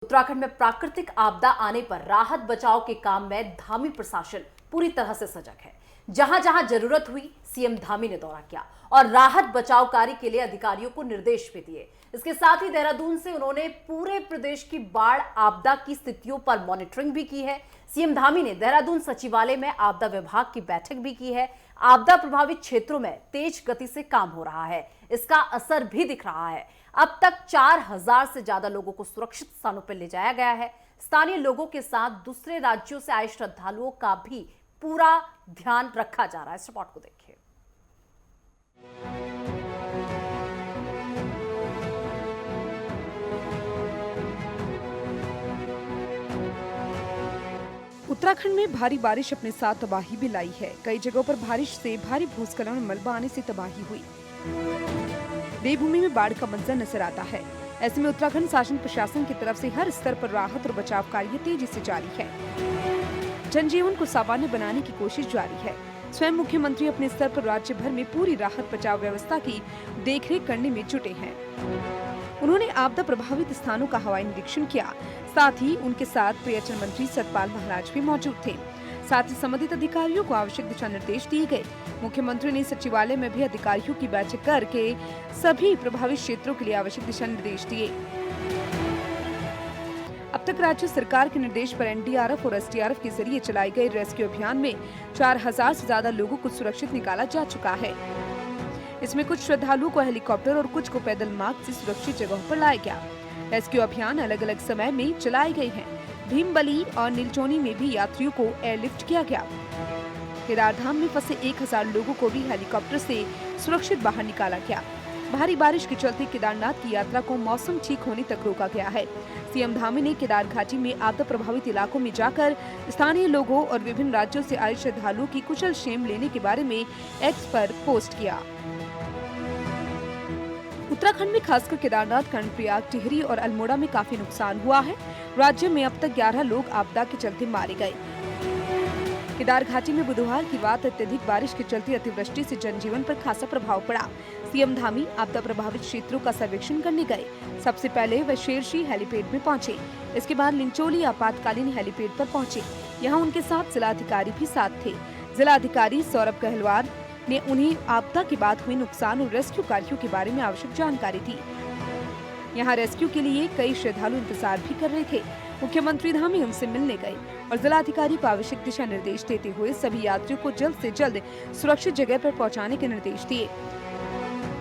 उत्तराखंड में प्राकृतिक आपदा आने पर राहत बचाव के काम में धामी प्रशासन पूरी तरह से सजग है। जहां जहां जरूरत हुई सीएम धामी ने दौरा किया और राहत बचाव कार्य के लिए अधिकारियों को निर्देश भी दिए। इसके साथ ही देहरादून से उन्होंने पूरे प्रदेश की बाढ़ आपदा की स्थितियों पर मॉनिटरिंग भी की है। सीएम धामी ने देहरादून सचिवालय में आपदा विभाग की बैठक भी की है। आपदा प्रभावित क्षेत्रों में तेज गति से काम हो रहा है, इसका असर भी दिख रहा है। अब तक 4000 से ज्यादा लोगों को सुरक्षित स्थानों पर ले जाया गया है। स्थानीय लोगों के साथ दूसरे राज्यों से आए श्रद्धालुओं का भी पूरा ध्यान रखा जा रहा है। इस रिपोर्ट को देखिए। उत्तराखंड में भारी बारिश अपने साथ तबाही भी लाई है। कई जगहों पर बारिश से भारी भूस्खलन और मलबा आने से तबाही हुई। देवभूमि में बाढ़ का मंजर नजर आता है। ऐसे में उत्तराखंड शासन प्रशासन की तरफ से हर स्तर पर राहत और बचाव कार्य तेजी से जारी है। जनजीवन को सामान्य बनाने की कोशिश जारी है। स्वयं मुख्यमंत्री अपने स्तर पर राज्य भर में पूरी राहत बचाव व्यवस्था की देखरेख करने में जुटे हैं। उन्होंने आपदा प्रभावित स्थानों का हवाई निरीक्षण किया। साथ ही उनके साथ पर्यटन मंत्री सतपाल महाराज भी मौजूद थे। साथ ही संबंधित अधिकारियों को आवश्यक दिशा निर्देश दिए गए। मुख्यमंत्री ने सचिवालय में भी अधिकारियों की बैठक करके सभी प्रभावित क्षेत्रों के लिए आवश्यक दिशा निर्देश दिए। अब तक राज्य सरकार के निर्देश पर एनडीआरएफ और एसडीआरएफ के जरिए चलाए गए रेस्क्यू अभियान में 4000 से ज्यादा लोगों को सुरक्षित निकाला जा चुका है। इसमें कुछ श्रद्धालुओं को हेलीकॉप्टर और कुछ को पैदल मार्ग से सुरक्षित जगहों पर लाया गया। रेस्क्यू अभियान अलग अलग समय में चलाए गए हैं। भीमबली और नीलचोनी में भी यात्रियों को एयरलिफ्ट किया गया। केदारधाम में फंसे 1000 लोगों को भी हेलीकॉप्टर से सुरक्षित बाहर निकाला गया। भारी बारिश के चलते केदारनाथ की यात्रा को मौसम ठीक होने तक रोका गया है। सीएम धामी ने केदार घाटी में आपदा प्रभावित इलाकों में जाकर स्थानीय लोगों और विभिन्न राज्यों से आए श्रद्धालुओं की कुशल क्षेम लेने के बारे में एक्स पर पोस्ट किया। उत्तराखंड में खासकर केदारनाथ, कर्णप्रयाग, टिहरी और अल्मोड़ा में काफी नुकसान हुआ है। राज्य में अब तक 11 लोग आपदा के चलते मारे गए। केदार घाटी में बुधवार की रात अत्यधिक बारिश के चलते अतिवृष्टि से जनजीवन पर खासा प्रभाव पड़ा। सीएम धामी आपदा प्रभावित क्षेत्रों का सर्वेक्षण करने गए। सबसे पहले वे शेरशी हेलीपैड में पहुंचे। इसके बाद लिंचोली आपातकालीन हेलीपैड पर पहुंचे। यहाँ उनके साथ जिलाधिकारी भी साथ थे। जिलाधिकारी सौरभ गहलवार ने उन्हें आपदा के बाद हुए नुकसान और रेस्क्यू कार्यों के बारे में आवश्यक जानकारी दी। यहाँ रेस्क्यू के लिए कई श्रद्धालु इंतजार भी कर रहे थे। मुख्यमंत्री धामी उनसे मिलने गए और जिलाधिकारी को आवश्यक दिशा निर्देश देते हुए सभी यात्रियों को जल्द से जल्द सुरक्षित जगह पर पहुंचाने के निर्देश दिए।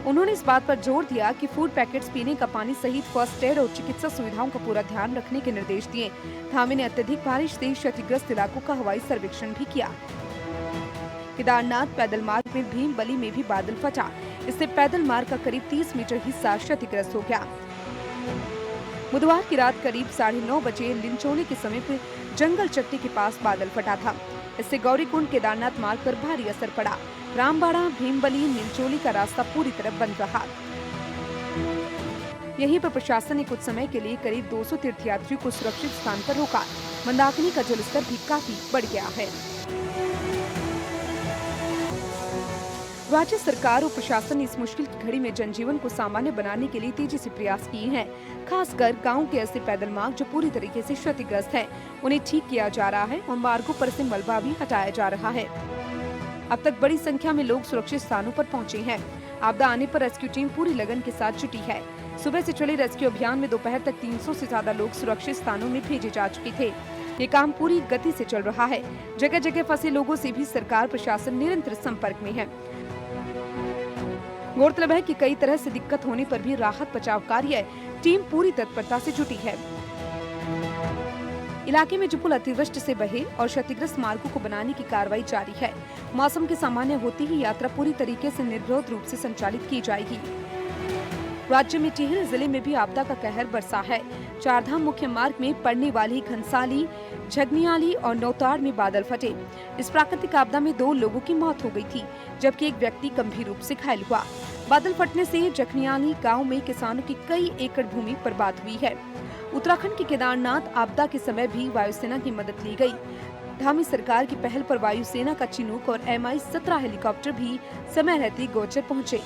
उन्होंने इस बात पर जोर दिया कि फूड पैकेट्स, पीने का पानी सहित फर्स्ट एड और चिकित्सा सुविधाओं का पूरा ध्यान रखने के निर्देश दिए। धामी ने अत्यधिक बारिश से क्षतिग्रस्त इलाकों का हवाई सर्वेक्षण भी किया। केदारनाथ पैदल मार्ग में भीमबली में भी बादल फटा। इससे पैदल मार्ग का करीब 30 मीटर हिस्सा क्षतिग्रस्त हो गया। बुधवार की रात करीब 9:30 बजे लिंचोली के समीप जंगल चट्टी के पास बादल फटा था। इससे गौरीकुंड केदारनाथ मार्ग पर भारी असर पड़ा। रामबाड़ा, भीमबली, नीलचोली का रास्ता पूरी तरह बंद रहा। यहीं पर प्रशासन ने कुछ समय के लिए करीब 200 तीर्थयात्रियों को सुरक्षित स्थान पर रोका। मंदाकिनी का जलस्तर भी काफी बढ़ गया है। राज्य सरकार और प्रशासन ने इस मुश्किल की घड़ी में जनजीवन को सामान्य बनाने के लिए तेजी से प्रयास किए हैं। खासकर गांव के ऐसे पैदल मार्ग जो पूरी तरीके से क्षतिग्रस्त हैं, उन्हें ठीक किया जा रहा है और मार्गों पर से मलबा भी हटाया जा रहा है। अब तक बड़ी संख्या में लोग सुरक्षित स्थानों पर पहुंचे हैं। आपदा आने पर रेस्क्यू टीम पूरी लगन के साथ जुटी है। सुबह से चले रेस्क्यू अभियान में दोपहर तक 300 से ज्यादा लोग सुरक्षित स्थानों में भेजे जा चुके थे। ये काम पूरी गति से चल रहा है। जगह जगह फंसे लोगों से भी सरकार प्रशासन निरंतर संपर्क में है। गौरतलब है कि कई तरह से दिक्कत होने पर भी राहत बचाव कार्य टीम पूरी तत्परता से जुटी है। इलाके में जो पुल अतिवृष्टि से बहे और क्षतिग्रस्त मार्गों को बनाने की कार्रवाई जारी है। मौसम के सामान्य होते ही यात्रा पूरी तरीके से निर्विरोध रूप से संचालित की जाएगी। राज्य में टिहरी जिले में भी आपदा का कहर बरसा है। चारधाम मुख्य मार्ग में पड़ने वाली घनसाली, झगनियाली और नौताड़ में बादल फटे। इस प्राकृतिक आपदा में 2 लोगों की मौत हो गई थी, जबकि एक व्यक्ति गंभीर रूप से घायल हुआ। बादल फटने से झगनियाली गांव में किसानों की कई एकड़ भूमि बर्बाद हुई है। उत्तराखंड के केदारनाथ आपदा के समय भी वायुसेना की मदद ली गई। धामी सरकार की पहल पर वायुसेना का चिनूक और MI-17 हेलीकॉप्टर भी समय रहते गोचर पहुंचे।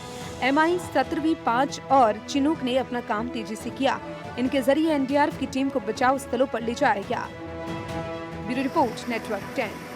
MI-17V5 और चिनूक ने अपना काम तेजी से किया इनके जरिए एनडीआरएफ की टीम को बचाव स्थलों पर ले जाया गया। Bureau report, network 10।